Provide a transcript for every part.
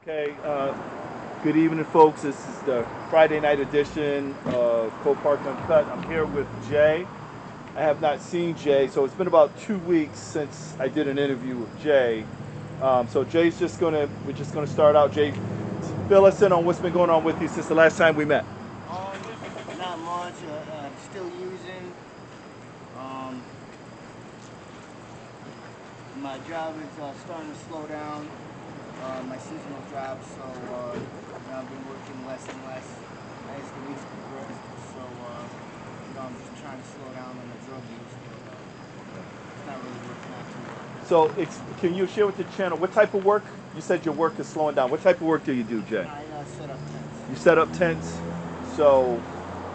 Okay, good evening, folks. This is the Friday night edition of Co-Park Uncut. I'm here with Jay. I have not seen Jay, so it's been about 2 weeks since I did an interview with Jay. So we're just gonna start out. Jay, fill us in on what's been going on with you since the last time we met. Not much. Still using. Um, my job is starting to slow down. My seasonal job, so I've been working less and less as the weeks progress. So I'm just trying to slow down on the drug use, but it's not really working out too well. So, can you share with the channel what type of work? You said your work is slowing down. What type of work do you do, Jay? I set up tents. You set up tents, so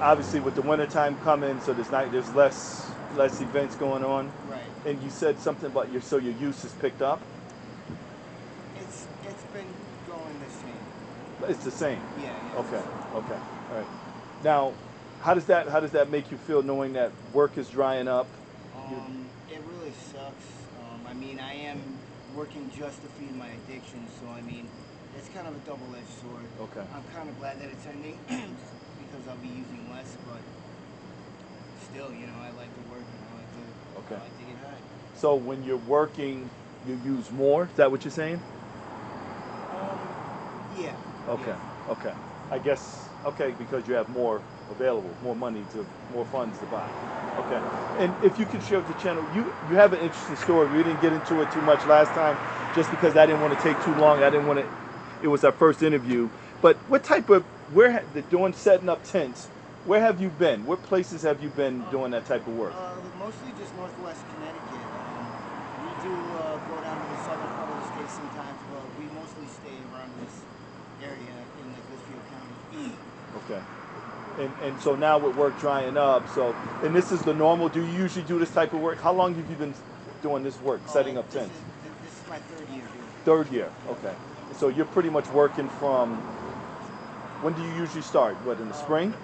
obviously with the winter time coming, so there's less events going on. Right. And you said something about your use is picked up. It's been going the same. It's the same. Yeah, yeah. It's the Okay, same. okay, all right. Now, how does that make you feel knowing that work is drying up? You, It really sucks. I mean, I am working just to feed my addiction, so I mean, it's kind of a double-edged sword. okay. I'm kind of glad that it's ending because I'll be using less, but still, I like to work and Okay. I like to get high. So when you're working, you use more. Is that what you're saying? Um, yeah, Okay. yeah. Okay. I guess okay because you have more available, more money to more funds to buy. Okay. And if you could share with the channel, you have an interesting story. We didn't get into it too much last time, just because I didn't want to take too long. I didn't want to. It was our first interview. But what type of doing setting up tents? Where have you been? What places have you been Uh, doing that type of work? Mostly just Northwest Connecticut. We do go down to the southern part of the state sometimes, but we mostly stay around this area in like Litchfield County. Okay. And so now with work drying up, and this is the normal. Do you usually do this type of work? How long have you been doing this work, setting up This tents? is this is my third year doing it. Third year. Yep. Okay. So you're pretty much working from when do you usually start? What, in the Um, spring?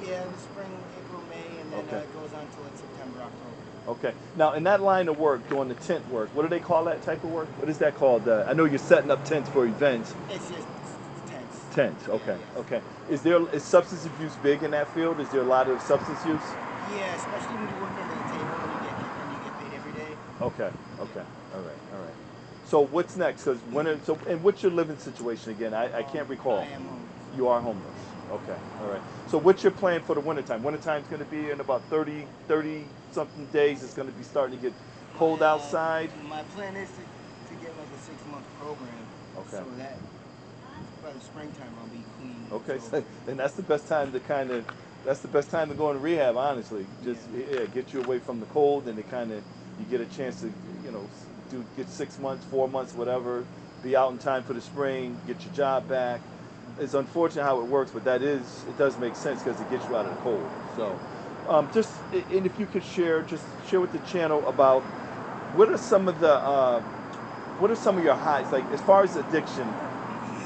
yeah, in the spring, April, May, and then Okay. it goes on till like September, October. Okay. Now in that line of work, doing the tent work, what do they call that type of work? What is that called? I know you're setting up tents for events. It's just tense. Tents. Yeah, Okay. yeah. Okay. Is substance abuse big in that field? Is there a lot of substance use? Yeah, especially when you work under the table and you get paid every day. Okay. Yeah. Okay. All right. All right. So what's next? Because and what's your living situation again? I can't I recall. am homeless. You are homeless. Okay. All right. So what's your plan for the wintertime? Wintertime's going to be in about 30 something days. It's going to be starting to get My cold outside. my plan is to get like a 6 month program, Okay. so that by the springtime I'll be clean and Okay. sober. And that's the best time to go into rehab. Honestly, Yeah. just yeah, get you away from the cold, and you get a chance to get 6 months, 4 months, whatever. Be out in time for the spring. Get your job back. It's unfortunate how it works, but it does make sense because it gets you out of the cold. Yeah. So, and if you could just share with the channel about what are some of the what are some of your highs, like as far as addiction.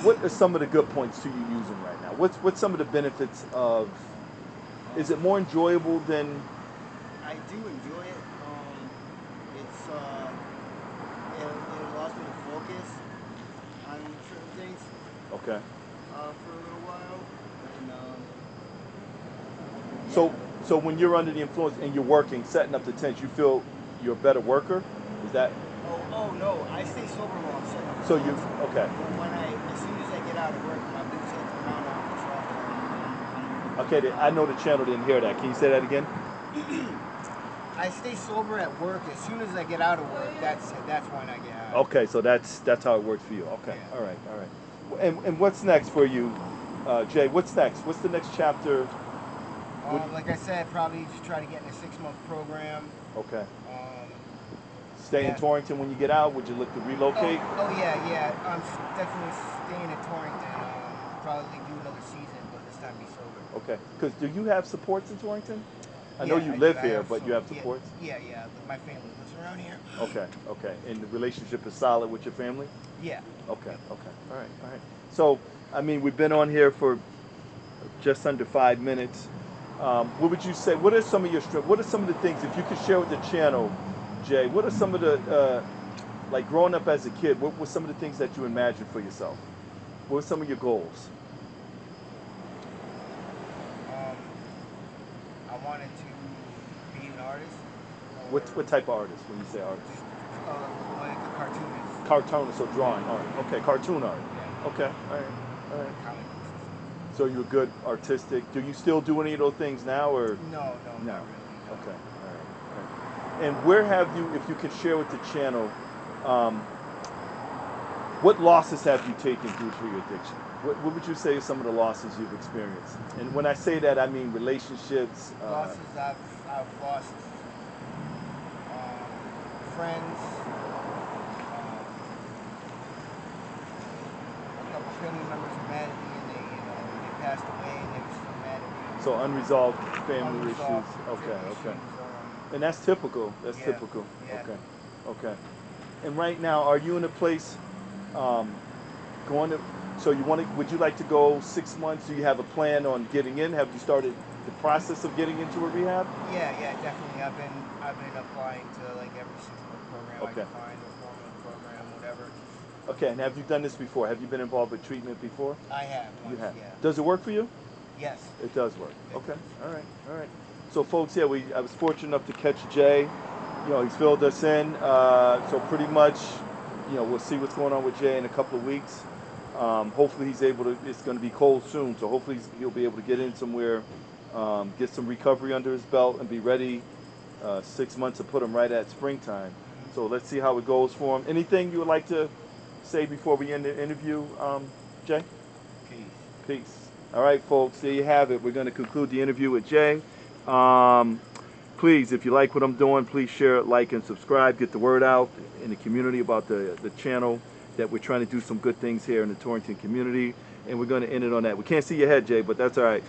What are some of the good points to you using right now? What's some of the benefits of? Is it Um, more enjoyable than? I do enjoy it. It's it allows me to focus on certain things Okay. for a little while, and So yeah. so when you're under the influence and you're working, setting up the tents, you feel you're a better worker. Is that Oh no! I stay sober while I'm setting up the so? You tents. okay? But as soon as I get out of work, my boots hit the ground off the truck, I'm Okay. I know the channel didn't hear that. Can you say that again? I stay sober at work. As soon as I get out of work, that's it. That's when I get high. Okay. So that's how it works for you. Okay. Yeah. All right. All right. And what's next for you, Jay? What's next? What's the next chapter? What? Like I said, probably just try to get in a 6 month program. Okay. Um, Stay in yeah. Torrington when you get out. Would you look to relocate? Oh yeah, yeah. I'm definitely staying in Torrington. Probably do another season, but this time be sober. Okay. Because do you have supports in Torrington? I know Yeah, you I do. live I here, have but you some. have Yeah, supports? yeah, yeah. My family lives around here. Okay. Okay. And the relationship is solid with your family? Yeah. Okay. Yep. Okay. All right. All right. So, I mean, we've been on here for just under 5 minutes. What would you say? What are some of your strengths? What are some of the things, if you could share with the channel, Jay, what are some of the, like growing up as a kid, what were some of the things that you imagined for yourself? What were some of your goals? I wanted to be an artist. What type of artist when you say artist? Like a cartoonist. Cartoonist, so drawing art. Okay, cartoon art. Yeah. Okay, all right, all right. Comic books. So you're good artistic. Do you still do any of those things now, or No, no? not really. No. Okay, all right, all right. And where have you, if you could share with the channel, what losses have you taken due to your addiction? What would you say are some of the losses you've experienced? And when I say that, I mean relationships. Losses I've lost friends, a couple family members were mad at me, and they passed away, and they were still mad at me. So unresolved family Unresolved issues. Okay, family okay. issues, And that's typical. That's yeah, typical. yeah. Okay, okay. And right now, are you in a place going to? So you want to? Would you like to go 6 months? Do you have a plan on getting in? Have you started the process of getting into a rehab? Yeah, definitely. I've been applying to like every 6 month program I Okay. can find, or 4 month program, whatever. Okay. And have you done this before? Have you been involved with treatment before? I have You once, have. yeah. Does it work for you? Yes. It does work. It Okay. does. All right. All right. So, folks, yeah, I was fortunate enough to catch Jay. You know, he's filled us in. So pretty much, you know, we'll see what's going on with Jay in a couple of weeks. Hopefully, he's able to. It's going to be cold soon, so hopefully he'll be able to get in somewhere, get some recovery under his belt, and be ready. 6 months to put him right at springtime. So let's see how it goes for him. Anything you would like to say before we end the interview, Jay? Peace. Peace. All right, folks, there you have it. We're going to conclude the interview with Jay. Please, if you like what I'm doing, please share it, like, and subscribe. Get the word out in the community about the channel, that we're trying to do some good things here in the Torrington community. And we're going to end it on that. We can't see your head, Jay, but that's all right.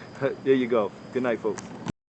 There you go. Good night, folks.